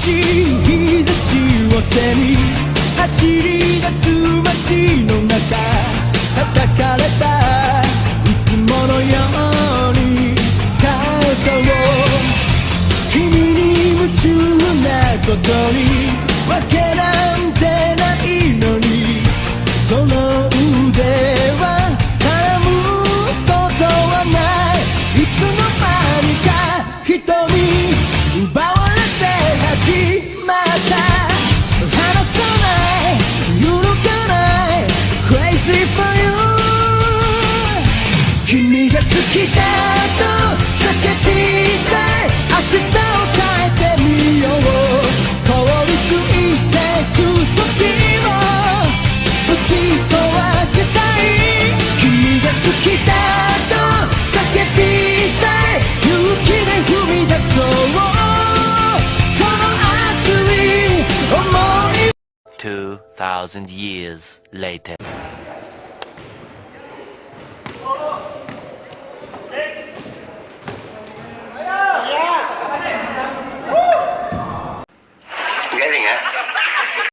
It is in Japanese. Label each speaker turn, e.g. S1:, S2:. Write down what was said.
S1: しい日差しを背に走り出す街の中叩かれたいつものように肩を君に夢中なことにわけなんてないのにその腕は絡むことはないいつの間にか人に奪われて始まった離さない揺るがない Crazy for you 君が好きだと叫びたい明日を変えてみよう凍りついてく時をぶち壊したい君が好きだと叫びたい勇気で踏み出そうこの熱い想い
S2: 2,000 years later